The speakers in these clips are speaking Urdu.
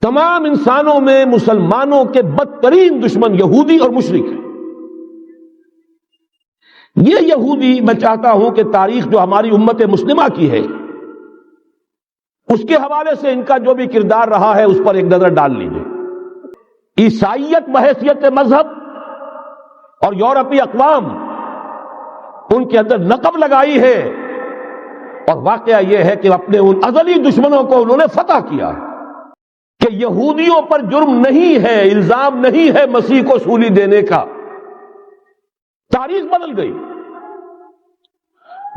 تمام انسانوں میں مسلمانوں کے بدترین دشمن یہودی اور مشرک ہیں۔ یہ یہودی میں چاہتا ہوں کہ تاریخ جو ہماری امت مسلمہ کی ہے اس کے حوالے سے ان کا جو بھی کردار رہا ہے اس پر ایک نظر ڈال لیجیے۔ عیسائیت بحیثیت مذہب اور یورپی اقوام ان کے اندر نقب لگائی ہے، اور واقعہ یہ ہے کہ اپنے ان ازلی دشمنوں کو انہوں نے فتح کیا کہ یہودیوں پر جرم نہیں ہے، الزام نہیں ہے مسیح کو سولی دینے کا۔ تاریخ بدل گئی۔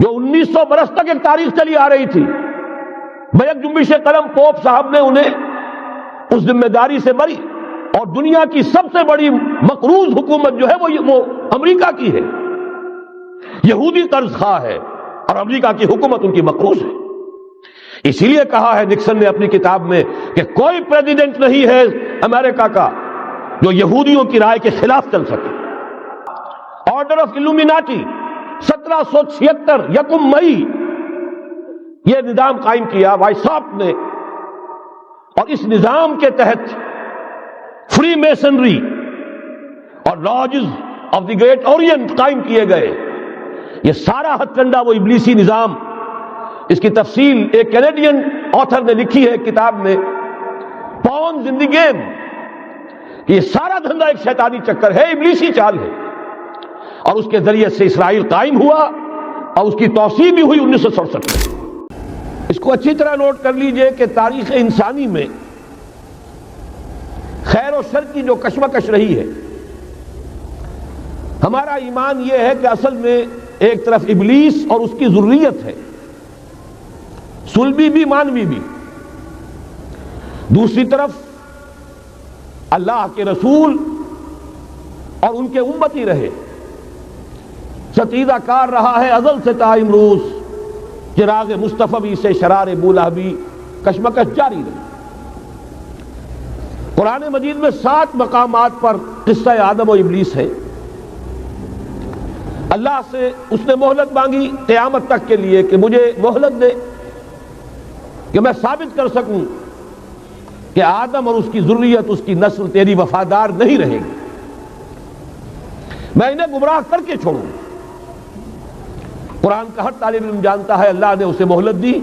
جو 1900 برس تک ایک تاریخ چلی آ رہی تھی، بیک جنبش قلم پوپ صاحب نے انہیں اس ذمہ داری سے بری، اور دنیا کی سب سے بڑی مقروض حکومت جو ہے وہ امریکہ کی ہے، یہودی قرض خواہ ہے، اور امریکہ کی حکومت ان کی مقروض ہے۔ اسی لیے کہا ہے نکسن نے اپنی کتاب میں کہ کوئی پریزیڈنٹ نہیں ہے امریکہ کا جو یہودیوں کی رائے کے خلاف چل سکے۔ آرڈر آف الومیناٹی 1776 یکم مئی یہ نظام قائم کیا وائساپ نے، اور اس نظام کے تحت فری میسنری اور lodges of the great Orient قائم کیے گئے۔ یہ سارا ہتھ کنڈا وہ ابلیسی نظام، اس کی تفصیل ایک کینیڈین آتھر نے لکھی ہے کتاب میں، پاونز ان دی گیم۔ یہ سارا دھندا ایک شیطانی چکر ہے، ابلیسی چال ہے، اور اس کے ذریعے سے اسرائیل قائم ہوا، اور اس کی توسیع بھی ہوئی 1967 میں۔ اس کو اچھی طرح نوٹ کر لیجئے کہ تاریخ انسانی میں خیر و شر کی جو کشمکش رہی ہے، ہمارا ایمان یہ ہے کہ اصل میں ایک طرف ابلیس اور اس کی ذریت ہے، صلبی بھی مانوی بھی، دوسری طرف اللہ کے رسول اور ان کے امتی رہے، ستیزہ کار رہا ہے ازل سے تا امروز، چراغ مصطفی سے شرار بولہبی کشمکش جاری رہی۔ قرآن مجید میں 7 مقامات پر قصہ آدم و ابلیس ہے۔ اللہ سے اس نے مہلت مانگی قیامت تک کے لیے کہ مجھے مہلت دے کہ میں ثابت کر سکوں کہ آدم اور اس کی ذریت، اس کی نسل تیری وفادار نہیں رہے گی، میں انہیں گمراہ کر کے چھوڑوں۔ قرآن کا ہر طالب علم جانتا ہے اللہ نے اسے مہلت دی،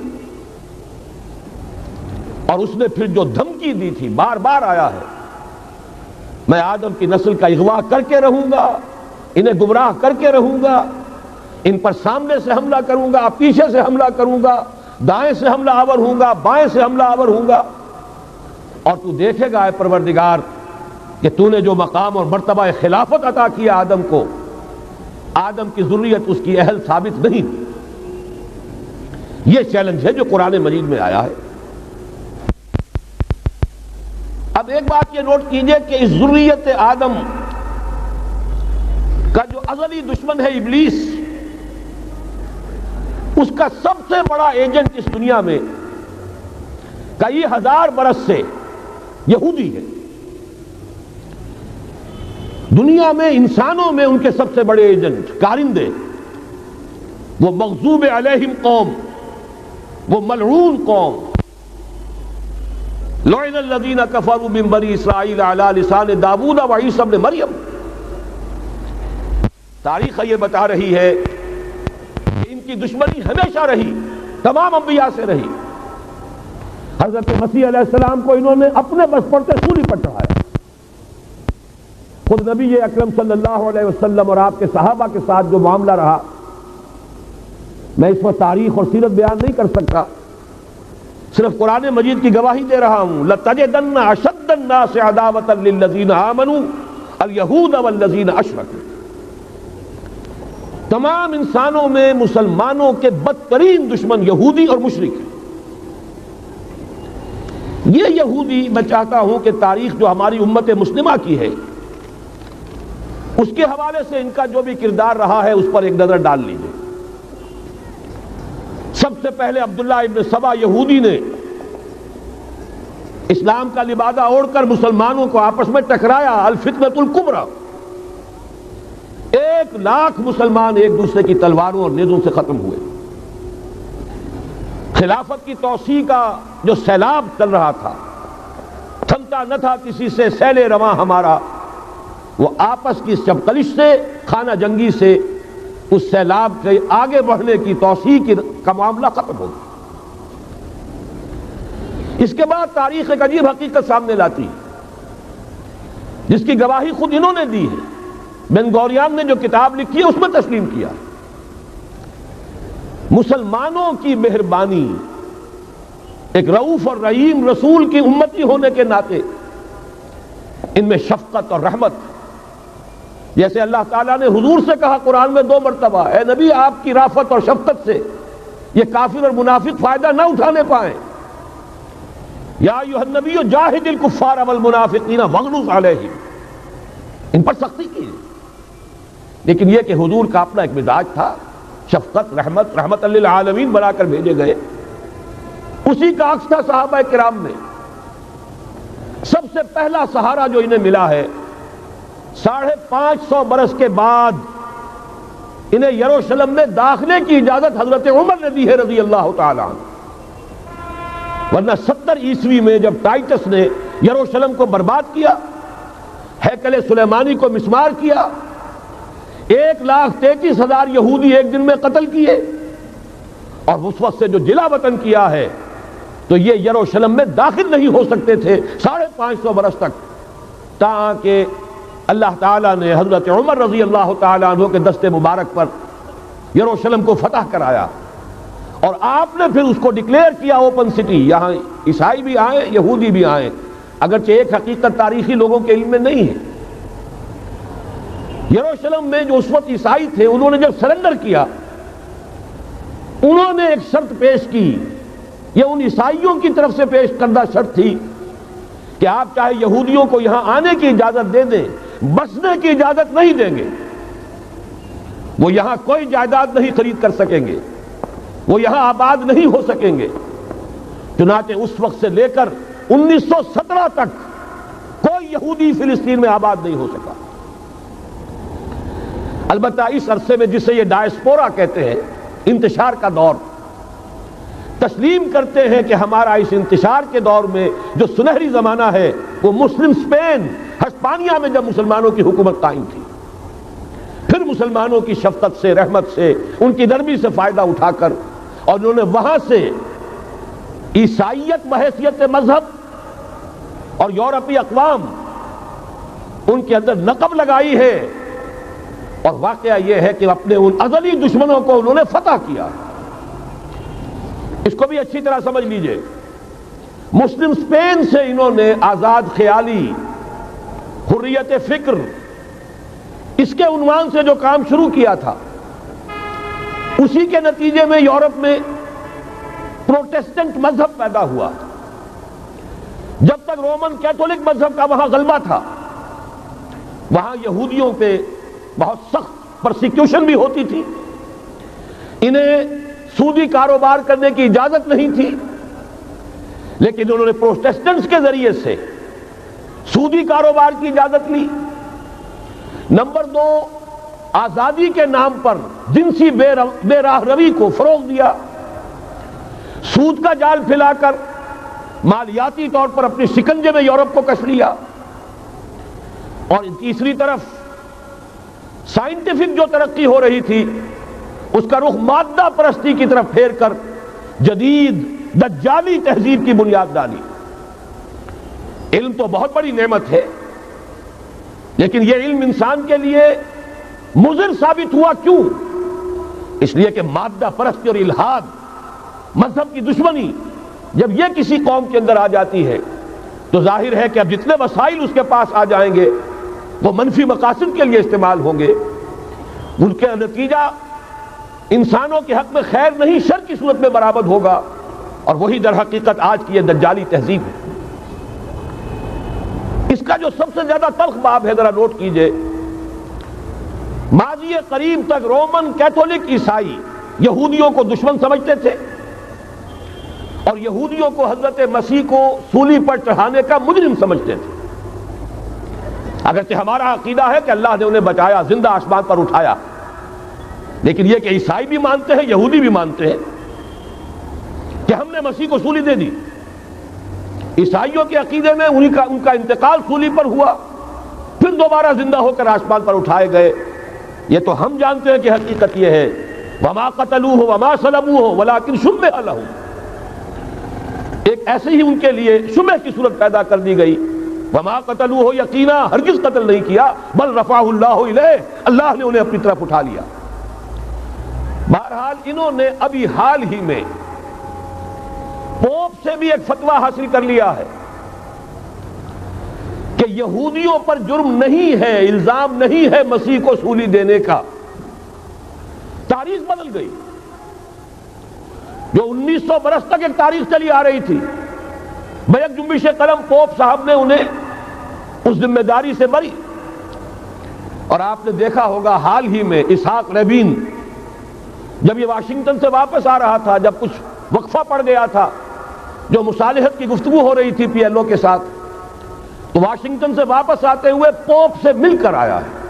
اور اس نے پھر جو دھمکی دی تھی بار بار آیا ہے، میں آدم کی نسل کا اغوا کر کے رہوں گا، انہیں گمراہ کر کے رہوں گا، ان پر سامنے سے حملہ کروں گا، پیچھے سے حملہ کروں گا، دائیں سے حملہ آور ہوں گا، بائیں سے حملہ آور ہوں گا، اور تو دیکھے گا اے پروردگار کہ تو نے جو مقام اور مرتبہ خلافت عطا کیا آدم کو، آدم کی ذریت اس کی اہل ثابت نہیں۔ یہ چیلنج ہے جو قرآن مجید میں آیا ہے۔ اب ایک بات یہ نوٹ کیجئے کہ اس ذریت آدم کا جو ازلی دشمن ہے ابلیس، اس کا سب سے بڑا ایجنٹ اس دنیا میں کئی ہزار برس سے یہودی ہے۔ دنیا میں انسانوں میں ان کے سب سے بڑے ایجنٹ کارندے، وہ مغضوب علیہم قوم، وہ ملعون قوم، لعن الذین کفروا من بنی اسرائیل علی لسان داؤد و عیسی ابن مریم۔ تاریخ یہ بتا رہی ہے کہ ان کی دشمنی ہمیشہ رہی، تمام انبیاء سے رہی۔ حضرت مسیح علیہ السلام کو انہوں نے اپنے بس پڑتے سولی پر چڑھایا۔ خود نبی اکرم صلی اللہ علیہ وسلم اور آپ کے صحابہ کے ساتھ جو معاملہ رہا، میں اس وقت تاریخ اور سیرت بیان نہیں کر سکتا، صرف قرآن مجید کی گواہی دے رہا ہوں۔ لَتَجِدَنَّ أَشَدَّ النَّاسِ عَدَاوَةً لِلَّذِينَ آمَنُوا الْيَهُودَ وَالَّذِينَ أَشْرَكُوا۔ تمام انسانوں میں مسلمانوں کے بدترین دشمن یہودی اور مشرک ہیں۔ یہ یہودی میں چاہتا ہوں کہ تاریخ جو ہماری امت مسلمہ کی ہے اس کے حوالے سے ان کا جو بھی کردار رہا ہے اس پر ایک نظر ڈال لیجیے۔ سب سے پہلے عبداللہ ابن سبا یہودی نے اسلام کا لبادہ اوڑھ کر مسلمانوں کو آپس میں ٹکرایا، الفتنۃ الکبریٰ۔ 1,00,000 مسلمان ایک دوسرے کی تلواروں اور نیزوں سے ختم ہوئے۔ خلافت کی توسیع کا جو سیلاب چل رہا تھا، مانگتا نہ تھا کسی سے سیل رواں ہمارا، وہ آپس کی چپقلش سے، خانہ جنگی سے، اس سیلاب سے آگے بڑھنے کی توسیع کا معاملہ ختم ہو گیا۔ اس کے بعد تاریخ ایک عجیب حقیقت سامنے لاتی ہے جس کی گواہی خود انہوں نے دی ہے۔ بن گوریان نے جو کتاب لکھی ہے اس میں تسلیم کیا، مسلمانوں کی مہربانی، ایک رؤوف اور رحیم رسول کی امتی ہونے کے ناطے ان میں شفقت اور رحمت، جیسے اللہ تعالیٰ نے حضور سے کہا قرآن میں 2 مرتبہ، اے نبی آپ کی رافت اور شفقت سے یہ کافر اور منافق فائدہ نہ اٹھانے پائیں، یا ایھا النبی جاہد الکفار والمنافقین واغلظ علیہم، ان پر سختی کی۔ لیکن یہ کہ حضور کا اپنا ایک مزاج تھا، شفقت، رحمت للعالمین بنا کر بھیجے گئے، اسی کا عکس تھا صحابہ کرام میں۔ سب سے پہلا سہارا جو انہیں ملا ہے 550 برس کے بعد انہیں یروشلم میں داخلے کی اجازت حضرت عمر نے دی ہے رضی اللہ تعالی عنہ، ورنہ 70 عیسوی میں جب ٹائٹس نے یروشلم کو برباد کیا، ہیکل سلیمانی کو مسمار کیا، 1,33,000 یہودی ایک دن میں قتل کیے، اور اس وقت سے جو جلا وطن کیا ہے تو یہ یروشلم میں داخل نہیں ہو سکتے تھے 550 برس تک، تاکہ اللہ تعالیٰ نے حضرت عمر رضی اللہ تعالیٰ عنہ کے دست مبارک پر یروشلم کو فتح کرایا، اور آپ نے پھر اس کو ڈکلیئر کیا اوپن سٹی، یہاں عیسائی بھی آئیں، یہودی بھی آئیں، اگرچہ ایک حقیقت تاریخی لوگوں کے علم میں نہیں ہے۔ یروشلم میں جو اس وقت عیسائی تھے انہوں نے جب سرنڈر کیا، انہوں نے ایک شرط پیش کی، یہ ان عیسائیوں کی طرف سے پیش کردہ شرط تھی کہ آپ چاہے یہودیوں کو یہاں آنے کی اجازت دے دیں، بسنے کی اجازت نہیں دیں گے، وہ یہاں کوئی جائیداد نہیں خرید کر سکیں گے، وہ یہاں آباد نہیں ہو سکیں گے۔ چنانچہ اس وقت سے لے کر 1917 تک کوئی یہودی فلسطین میں آباد نہیں ہو سکا۔ البتہ اس عرصے میں جسے یہ ڈائسپورا کہتے ہیں، انتشار کا دور، تسلیم کرتے ہیں کہ ہمارا اس انتشار کے دور میں جو سنہری زمانہ ہے وہ مسلم اسپین، ہسپانیہ میں جب مسلمانوں کی حکومت قائم تھی، پھر مسلمانوں کی شفقت سے، رحمت سے، ان کی نرمی سے فائدہ اٹھا کر، اور انہوں نے وہاں سے عیسائیت بحیثیت مذہب اور یورپی اقوام ان کے اندر نقب لگائی ہے، اور واقعہ یہ ہے کہ اپنے ان ازلی دشمنوں کو انہوں نے فتح کیا۔ اس کو بھی اچھی طرح سمجھ لیجئے، مسلم اسپین سے انہوں نے آزاد خیالی، حریت فکر، اس کے عنوان سے جو کام شروع کیا تھا، اسی کے نتیجے میں یورپ میں پروٹیسٹنٹ مذہب پیدا ہوا۔ جب تک رومن کیتھولک مذہب کا وہاں غلبہ تھا، وہاں یہودیوں پہ بہت سخت پرسیکیوشن بھی ہوتی تھی، انہیں سودی کاروبار کرنے کی اجازت نہیں تھی، لیکن انہوں نے پروٹیسٹنٹس کے ذریعے سے سودی کاروبار کی اجازت لی۔ نمبر 2، آزادی کے نام پر جنسی بے راہ روی کو فروغ دیا، سود کا جال پھیلا کر مالیاتی طور پر اپنی شکنجے میں یورپ کو کش لیا، اور تیسری طرف سائنٹیفک جو ترقی ہو رہی تھی اس کا رخ مادہ پرستی کی طرف پھیر کر جدید دجالی تہذیب کی بنیاد ڈالی۔ علم تو بہت بڑی نعمت ہے، لیکن یہ علم انسان کے لیے مضر ثابت ہوا کیوں؟ اس لیے کہ مادہ پرستی اور الحاد، مذہب کی دشمنی جب یہ کسی قوم کے اندر آ جاتی ہے تو ظاہر ہے کہ اب جتنے وسائل اس کے پاس آ جائیں گے وہ منفی مقاصد کے لیے استعمال ہوں گے، ان کا نتیجہ انسانوں کے حق میں خیر نہیں شر کی صورت میں برآمد ہوگا، اور وہی در حقیقت آج کی یہ دجالی تہذیب ہے۔ اس کا جو سب سے زیادہ تلخ باب ہے، ذرا نوٹ کیجئے، ماضی قریب تک رومن کیتھولک عیسائی یہودیوں کو دشمن سمجھتے تھے، اور یہودیوں کو حضرت مسیح کو سولی پر چڑھانے کا مجرم سمجھتے تھے۔ اگرچہ ہمارا عقیدہ ہے کہ اللہ نے انہیں بچایا، زندہ آسمان پر اٹھایا، لیکن یہ کہ عیسائی بھی مانتے ہیں، یہودی بھی مانتے ہیں کہ ہم نے مسیح کو سولی دے دی، عیسائیوں کے عقیدے میں ان کا انتقال سولی پر ہوا، پھر دوبارہ زندہ ہو کر آسمان پر اٹھائے گئے۔ یہ تو ہم جانتے ہیں کہ حقیقت یہ ہے، وما قتلوہ وما صلبوہ ولکن شبہ لہم، ایک ایسے ہی ان کے لیے شبہ کی صورت پیدا کر دی گئی۔ وما قتلوہ، یقینا ہرگز قتل نہیں کیا، بل رفعہ اللہ الیہ، اللہ نے انہیں اپنی طرف اٹھا لیا۔ بہرحال انہوں نے ابھی حال ہی میں پوپ سے بھی ایک فتویٰ حاصل کر لیا ہے کہ یہودیوں پر جرم نہیں ہے، الزام نہیں ہے مسیح کو سولی دینے کا۔ تاریخ بدل گئی، جو 1900 برس تک ایک تاریخ چلی آ رہی تھی، بیک جنبش قلم پوپ صاحب نے انہیں اس ذمہ داری سے بری۔ اور آپ نے دیکھا ہوگا حال ہی میں اسحاق رابین جب یہ واشنگٹن سے واپس آ رہا تھا، جب کچھ وقفہ پڑ گیا تھا، جو مصالحت کی گفتگو ہو رہی تھی پی ایل او کے ساتھ، تو واشنگٹن سے واپس آتے ہوئے پوپ سے مل کر آیا ہے۔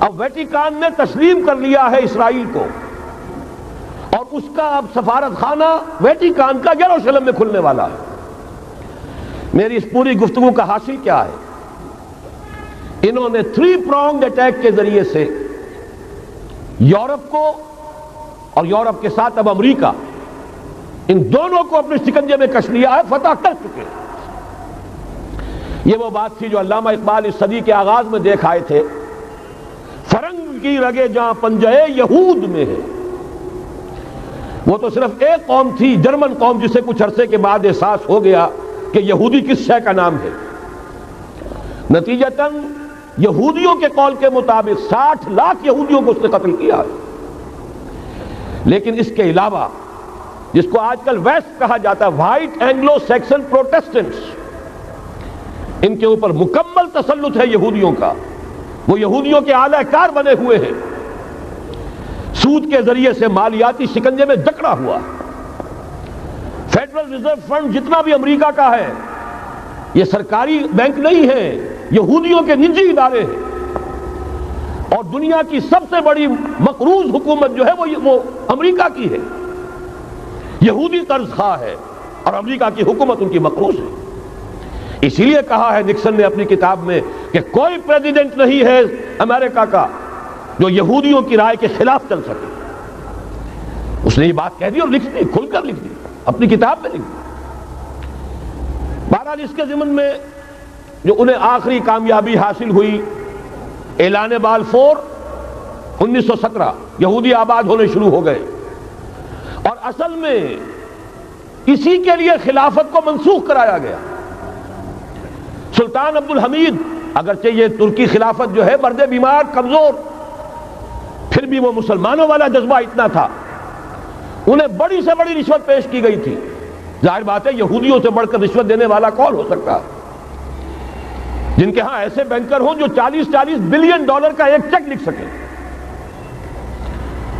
اب ویٹیکان نے تسلیم کر لیا ہے اسرائیل کو، اور اس کا اب سفارت خانہ ویٹیکان کا یروشلم میں کھلنے والا ہے۔ میری اس پوری گفتگو کا حاصل کیا ہے؟ انہوں نے 3 pronged اٹیک کے ذریعے سے یورپ کو اور یورپ کے ساتھ اب امریکہ، ان دونوں کو اپنے شکنجے میں کش لیا ہے، فتح کر چکے۔ یہ وہ بات تھی جو علامہ اقبال اس صدی کے آغاز میں دیکھ آئے تھے، فرنگ کی رگے جہاں پنجے یہود میں ہے۔ وہ تو صرف ایک قوم تھی، جرمن قوم، جسے کچھ عرصے کے بعد احساس ہو گیا کہ یہودی کس شے کا نام ہے۔ نتیجتاً یہودیوں کے قول کے مطابق 60 لاکھ یہودیوں کو اس نے قتل کیا ہے۔ لیکن اس کے علاوہ جس کو آج کل ویسٹ کہا جاتا ہے، وائٹ اینگلو سیکسن پروٹیسٹنٹس، ان کے اوپر مکمل تسلط ہے یہودیوں کا۔ وہ یہودیوں کے اعلی کار بنے ہوئے ہیں، سود کے ذریعے سے مالیاتی شکنجے میں جکڑا ہوا۔ فیڈرل ریزرو فنڈ جتنا بھی امریکہ کا ہے، یہ سرکاری بینک نہیں ہے، یہودیوں کے نجی ادارے ہیں۔ اور دنیا کی سب سے بڑی مقروض حکومت جو ہے وہ امریکہ کی ہے، یہودی قرض خواہ ہے، اور امریکہ کی حکومت ان کی مقروض ہے۔ اسی لیے کہا ہے نکسن نے اپنی کتاب میں کہ کوئی پریزیڈنٹ نہیں ہے امریکہ کا جو یہودیوں کی رائے کے خلاف چل سکے۔ اس نے یہ بات کہہ دی اور لکھ دی، کھل کر لکھ دی، اپنی کتاب میں لکھ دی۔ بہرحال اس کے ضمن میں جو انہیں آخری کامیابی حاصل ہوئی، اعلان بالفور 1917، یہودی آباد ہونے شروع ہو گئے، اور اصل میں اسی کے لیے خلافت کو منسوخ کرایا گیا۔ سلطان عبدالحمید، اگرچہ یہ ترکی خلافت جو ہے مرد بیمار کمزور، پھر بھی وہ مسلمانوں والا جذبہ اتنا تھا، انہیں بڑی سے بڑی رشوت پیش کی گئی تھی۔ ظاہر بات ہے یہودیوں سے بڑھ کر رشوت دینے والا کون ہو سکتا ہے، جن کے ہاں ایسے بینکر ہوں جو 40 بلین ڈالر کا ایک چیک لکھ سکیں۔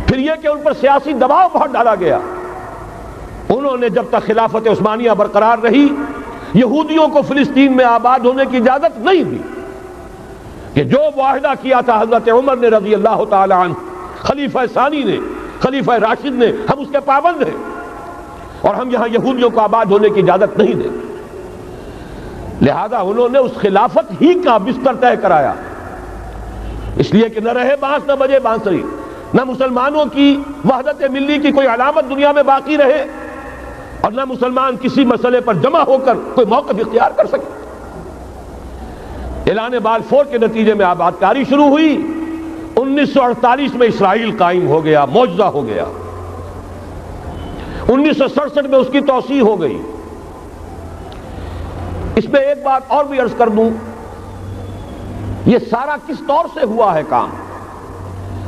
پھر یہ کہ ان پر سیاسی دباؤ بہت ڈالا گیا۔ انہوں نے جب تک خلافت عثمانیہ برقرار رہی، یہودیوں کو فلسطین میں آباد ہونے کی اجازت نہیں دی، کہ جو معاہدہ کیا تھا حضرت عمر نے رضی اللہ تعالی عنہ، خلیفہ ثانی نے، خلیفہ راشد نے، ہم اس کے پابند ہیں، اور ہم یہاں یہودیوں کو آباد ہونے کی اجازت نہیں دیں۔ لہذا انہوں نے اس خلافت ہی کا بستر طے کرایا، اس لیے کہ نہ رہے بانس نہ بجے بانسری، نہ مسلمانوں کی وحدت ملی کی کوئی علامت دنیا میں باقی رہے، اور نہ مسلمان کسی مسئلے پر جمع ہو کر کوئی موقف اختیار کر سکے۔ اعلان بالفور کے نتیجے میں آباد کاری شروع ہوئی۔ 1948 میں اسرائیل قائم ہو گیا، معجزہ ہو گیا۔ 1967 میں اس کی توسیع ہو گئی۔ اس میں ایک بات اور بھی عرض کر دوں، یہ سارا کس طور سے ہوا ہے کام؟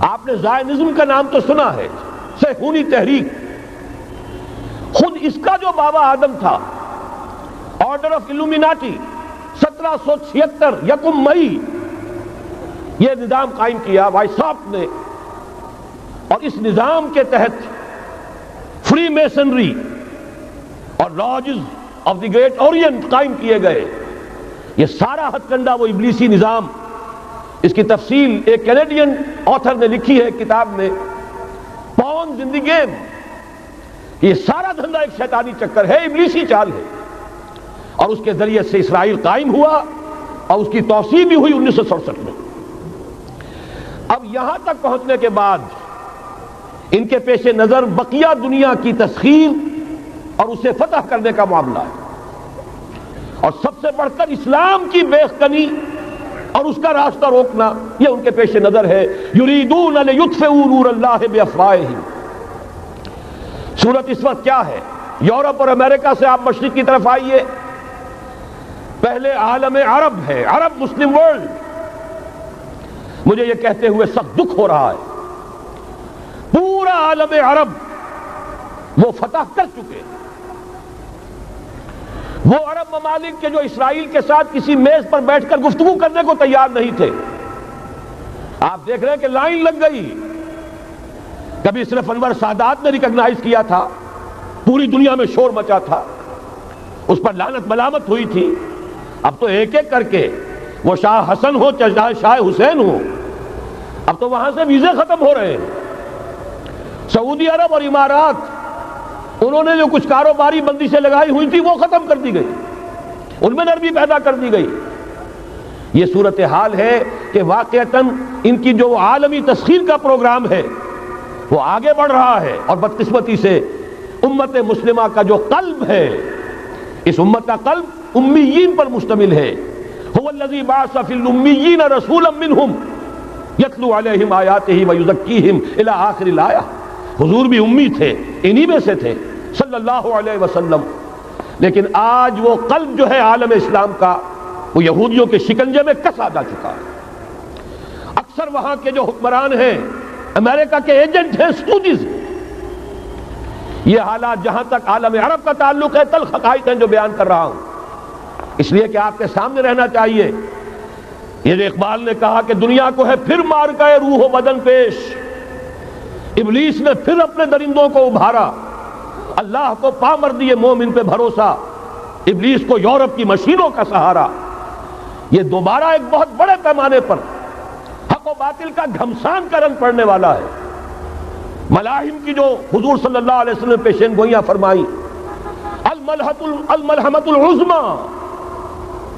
آپ نے زائنزم کا نام تو سنا ہے، صہیونی تحریک۔ خود اس کا جو بابا آدم تھا، آرڈر آف الومیناٹی، 1776 یکم مئی یہ نظام قائم کیا وائساپ نے، اور اس نظام کے تحت فری میسنری اور lodges of the great Orient قائم کیے گئے۔ یہ سارا ہتھ کنڈا وہ ابلیسی نظام، اس کی تفصیل ایک کینیڈین آتھر نے لکھی ہے کتاب میں، پاونز ان دی گیم۔ یہ سارا دھندا ایک شیطانی چکر ہے، ابلیسی چال ہے۔ اور اس کے ذریعے سے اسرائیل قائم ہوا اور اس کی توسیع بھی ہوئی 1967 میں۔ اب یہاں تک پہنچنے کے بعد ان کے پیش نظر بقیہ دنیا کی تسخیر اور اسے فتح کرنے کا معاملہ ہے، اور سب سے بڑھ کر اسلام کی بیخکنی اور اس کا راستہ روکنا یہ ان کے پیش نظر ہے۔ یریدون لیطفئوا نور اللہ بافواہہم۔ صورت اس وقت کیا ہے؟ یورپ اور امریکہ سے آپ مشرق کی طرف آئیے، پہلے عالم عرب ہے، عرب مسلم ورلڈ۔ مجھے یہ کہتے ہوئے سخت دکھ ہو رہا ہے، پورا عالم عرب وہ فتح کر چکے، وہ عرب ممالک کے جو اسرائیل کے ساتھ کسی میز پر بیٹھ کر گفتگو کرنے کو تیار نہیں تھے۔ آپ دیکھ رہے ہیں کہ لائن لگ گئی۔ کبھی صرف انور سادات نے ریکگنائز کیا تھا، پوری دنیا میں شور مچا تھا، اس پر لعنت ملامت ہوئی تھی۔ اب تو ایک ایک کر کے وہ شاہ حسن ہو چاہے شاہ حسین ہو، اب تو وہاں سے ویزے ختم ہو رہے ہیں۔ سعودی عرب اور امارات، انہوں نے جو کچھ کاروباری بندشیں لگائی ہوئی تھی وہ ختم کر دی گئی، ان میں نرمی پیدا کر دی گئی۔ یہ صورتحال ہے کہ واقعتاً ان کی جو عالمی تسخیر کا پروگرام ہے وہ آگے بڑھ رہا ہے، اور بدقسمتی سے امت مسلمہ کا جو قلب ہے، اس امت کا قلب امیین پر مشتمل ہے۔ هو الذی بعث فی الامیین رسولا منہم یتلو علیہم آیاتہ ویزکیہم الی آخر الآیہ۔ حضور بھی امی تھے، انہی میں سے تھے صلی اللہ علیہ وسلم، لیکن آج وہ قلب جو ہے عالم اسلام کا وہ یہودیوں کے شکنجے میں کسا جا چکا ہے۔ اکثر وہاں کے جو حکمران ہیں امریکہ کے ایجنٹ ہیں، اسٹوڈیز۔ یہ حالات جہاں تک عالم عرب کا تعلق ہے تلخ حقائق ہیں جو بیان کر رہا ہوں، اس لیے کہ آپ کے سامنے رہنا چاہیے۔ یہ جو اقبال نے کہا کہ دنیا کو ہے پھر مار گئے روح و بدن پیش، ابلیس نے پھر اپنے درندوں کو ابھارا، اللہ کو پا مر دیے مومن پہ بھروسہ، ابلیس کو یورپ کی مشینوں کا سہارا۔ یہ دوبارہ ایک بہت بڑے پیمانے پر حق و باطل کا گھمسان کا رنگ پڑنے والا ہے۔ ملاحم کی جو حضور صلی اللہ علیہ وسلم نے پیشین گوئیاں فرمائی، الملحمۃ العظمیٰ،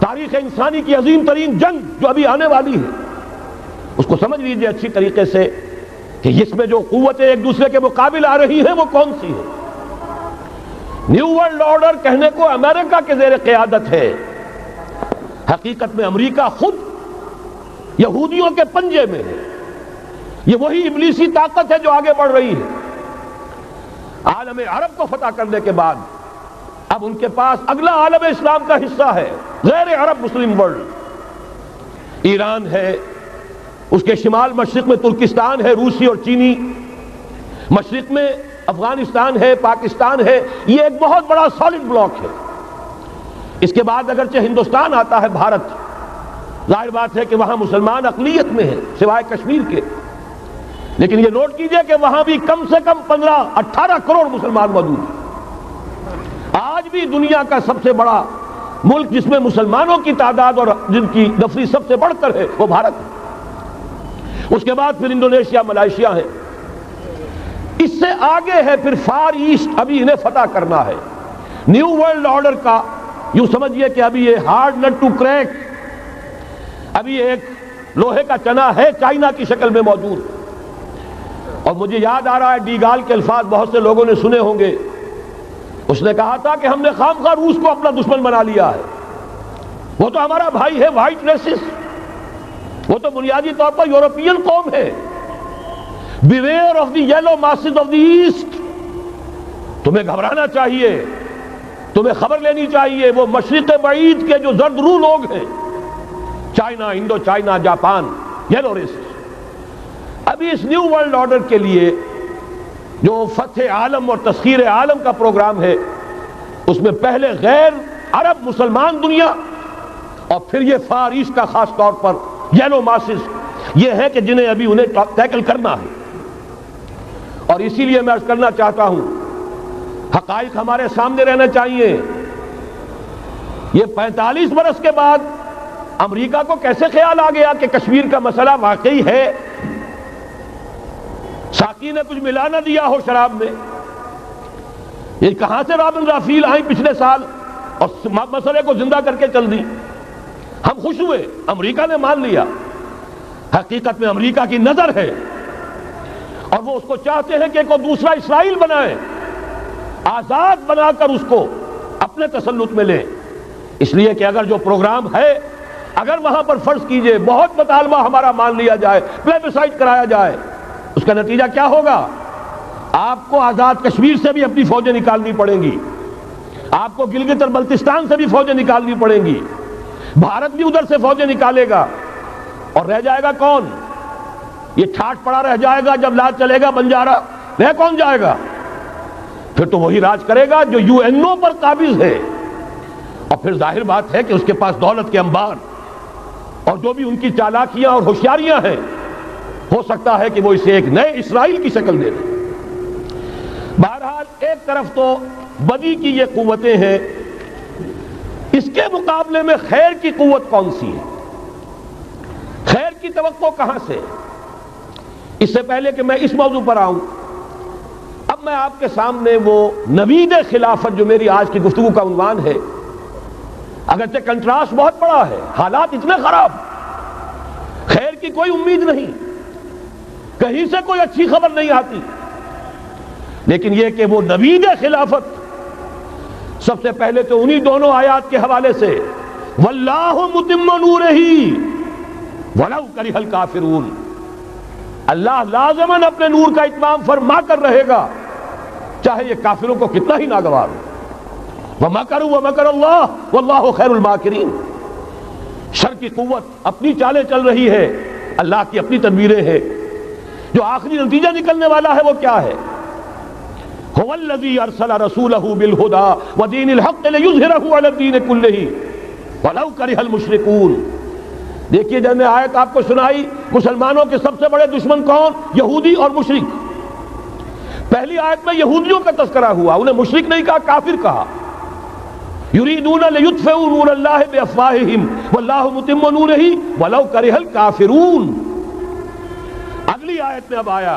تاریخ انسانی کی عظیم ترین جنگ جو ابھی آنے والی ہے، اس کو سمجھ لیجئے اچھی طریقے سے کہ اس میں جو قوتیں ایک دوسرے کے مقابل آ رہی ہیں وہ کون سی ہے۔ نیو ورلڈ آرڈر کہنے کو امریکہ کے زیر قیادت ہے، حقیقت میں امریکہ خود یہودیوں کے پنجے میں ہے۔ یہ وہی ابلیسی طاقت ہے جو آگے بڑھ رہی ہے۔ عالم عرب کو فتح کرنے کے بعد اب ان کے پاس اگلا عالم اسلام کا حصہ ہے، غیر عرب مسلم ورلڈ۔ ایران ہے، اس کے شمال مشرق میں ترکستان ہے، روسی اور چینی، مشرق میں افغانستان ہے، پاکستان ہے۔ یہ ایک بہت بڑا سالڈ بلاک ہے۔ اس کے بعد اگرچہ ہندوستان آتا ہے، بھارت، ظاہر بات ہے کہ وہاں مسلمان اقلیت میں ہیں سوائے کشمیر کے، لیکن یہ نوٹ کیجئے کہ وہاں بھی کم سے کم 15-18 کروڑ مسلمان موجود ہیں۔ آج بھی دنیا کا سب سے بڑا ملک جس میں مسلمانوں کی تعداد اور جن کی نفری سب سے بڑھ کر ہے وہ بھارت ہے۔ اس کے بعد پھر انڈونیشیا، ملائیشیا ہے، اس سے آگے ہے پھر فار ایسٹ، ابھی انہیں فتح کرنا ہے۔ نیو ورلڈ آرڈر کا یوں سمجھئے کہ ابھی یہ ہارڈ نٹ ٹو کریک، ابھی ایک لوہے کا چنا ہے چائنا کی شکل میں موجود۔ اور مجھے یاد آ رہا ہے ڈی گال کے الفاظ بہت سے لوگوں نے سنے ہوں گے، اس نے کہا تھا کہ ہم نے خامخواہ روس کو اپنا دشمن بنا لیا ہے، وہ تو ہمارا بھائی ہے، وائٹ ریسس، وہ تو بنیادی طور پر یورپین قوم ہے۔ Beware of the yellow masses of the east, تمہیں گھبرانا چاہیے، تمہیں خبر لینی چاہیے۔ وہ مشرق بعید کے جو زرد رو لوگ ہیں، China, Indo China, Japan, yellow races. ابھی اس نیو ورلڈ آرڈر کے لیے جو فتح عالم اور تسخیر عالم کا پروگرام ہے، اس میں پہلے غیر عرب مسلمان دنیا اور پھر یہ فار ایسٹ کا خاص طور پر یلو ماسز، یہ ہے کہ جنہیں ابھی انہیں ٹیکل کرنا ہے۔ اور اسی لیے میں عرض کرنا چاہتا ہوں، حقائق ہمارے سامنے رہنا چاہیے۔ یہ 45 برس کے بعد امریکہ کو کیسے خیال آ گیا کہ کشمیر کا مسئلہ واقعی ہے، ساقی نے کچھ ملا نہ دیا ہو شراب میں؟ یہ کہاں سے رابن رافیل آئیں پچھلے سال اور مسئلے کو زندہ کر کے چل دی. ہم خوش ہوئے, امریکہ نے مان لیا. حقیقت میں امریکہ کی نظر ہے اور وہ اس کو چاہتے ہیں کہ کوئی دوسرا اسرائیل بنائے, آزاد بنا کر اس کو اپنے تسلط میں لیں. اس لیے کہ اگر جو پروگرام ہے, اگر وہاں پر فرض کیجئے بہت مطالبہ ہمارا مان لیا جائے, پلیبسائٹ کرایا جائے, اس کا نتیجہ کیا ہوگا؟ آپ کو آزاد کشمیر سے بھی اپنی فوجیں نکالنی پڑیں گی, آپ کو گلگت اور بلتستان سے بھی فوجیں نکالنی پڑیں گی, بھارت بھی ادھر سے فوجیں نکالے گا, اور رہ جائے گا کون؟ یہ ٹھاٹ پڑا رہ جائے گا. جب لاج چلے گا بنجارہ, رہ کون جائے گا؟ پھر تو وہی راج کرے گا جو UN پر قابض ہے. اور پھر ظاہر بات ہے کہ اس کے پاس دولت کے انبار اور جو بھی ان کی چالاکیاں اور ہوشیاریاں ہیں, ہو سکتا ہے کہ وہ اسے ایک نئے اسرائیل کی شکل دے دیں. بہرحال ایک طرف تو بدی کی یہ قوتیں ہیں, اس کے مقابلے میں خیر کی قوت کون سی ہے؟ خیر کی توقع کہاں سے؟ اس سے پہلے کہ میں اس موضوع پر آؤں, اب میں آپ کے سامنے وہ نوید خلافت جو میری آج کی گفتگو کا عنوان ہے, اگرچہ کنٹراسٹ بہت بڑا ہے, حالات اتنے خراب, خیر کی کوئی امید نہیں, کہیں سے کوئی اچھی خبر نہیں آتی, لیکن یہ کہ وہ نوید خلافت سب سے پہلے تو انہی دونوں آیات کے حوالے سے, واللہ متم نورہ ولو کرہ الکافرون, اللہ لازماً اپنے نور کا اتمام فرما کر رہے گا چاہے یہ کافروں کو کتنا ہی ناگوار ہو. وَمَكَرُوا وَمَكَرَ اللَّهُ وَاللَّهُ خَيْرُ الْمَاكِرِينَ. شر کی قوت اپنی چالیں چل رہی ہے, اللہ کی اپنی تدبیریں ہیں. جو آخری نتیجہ نکلنے والا ہے وہ کیا ہے؟ هُوَ الَّذِي أَرْسَلَ رَسُولَهُ بِالْهُدَى وَدِينِ الْحَقِّ لِيُظْهِرَهُ عَلَى الدِّينِ كُلِّهِ وَلَوْ كَرِهَ الْمُشْرِكُونَ. دیکھیے جب میں آیت آپ کو سنائی, مسلمانوں کے سب سے بڑے دشمن کون؟ یہودی اور مشرک. پہلی آیت میں یہودیوں کا تذکرہ ہوا, انہیں مشرک نہیں کہا, کافر کہا. یریدون لیطفئوا نور اللہ بافواہہم واللہ متم نورہ ولو کرہ الکافرون. اگلی آیت میں اب آیا,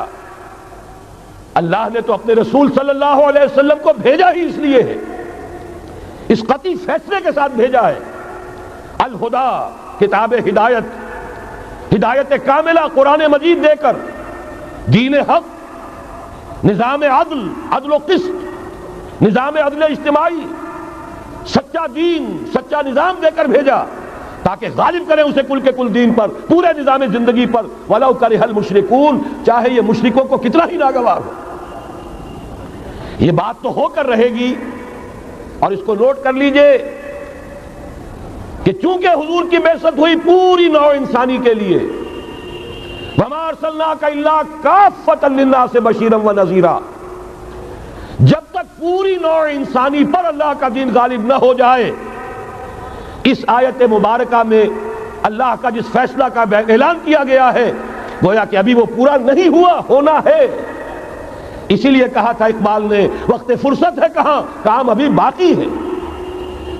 اللہ نے تو اپنے رسول صلی اللہ علیہ وسلم کو بھیجا ہی اس لیے ہے, اس قطعی فیصلے کے ساتھ بھیجا ہے. الہدیٰ, کتاب ہدایت, ہدایت کاملہ قرآن مجید دے کر, دین حق, نظام عدل, عدل و قسط, نظام عدل اجتماعی, سچا دین, سچا نظام دے کر بھیجا تاکہ غالب کریں اسے کل کے کل دین پر, پورے نظام زندگی پر. وَلَوْ كَرِهَ الْمُشْرِكُونَ, چاہے یہ مشرکوں کو کتنا ہی ناگوار ہو. یہ بات تو ہو کر رہے گی, اور اس کو نوٹ کر لیجئے کہ چونکہ حضور کی بعثت ہوئی پوری نوع انسانی کے لیے, وَمَا أَرْسَلْنَاكَ إِلَّا كَافَّةً لِلنَّاسِ بَشِيرًا وَنَذِيرًا. جب تک پوری نوع انسانی پر اللہ کا دین غالب نہ ہو جائے, اس آیت مبارکہ میں اللہ کا جس فیصلہ کا اعلان کیا گیا ہے گویا کہ ابھی وہ پورا نہیں ہوا, ہونا ہے. اسی لیے کہا تھا اقبال نے, وقت فرصت ہے کہاں, کام ابھی باقی ہے,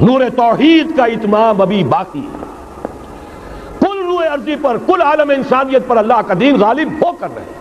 نور توحید کا اتمام ابھی باقی ہے. کل روئے ارضی پر, کل عالم انسانیت پر اللہ کا دین غالب ہو کر رہے.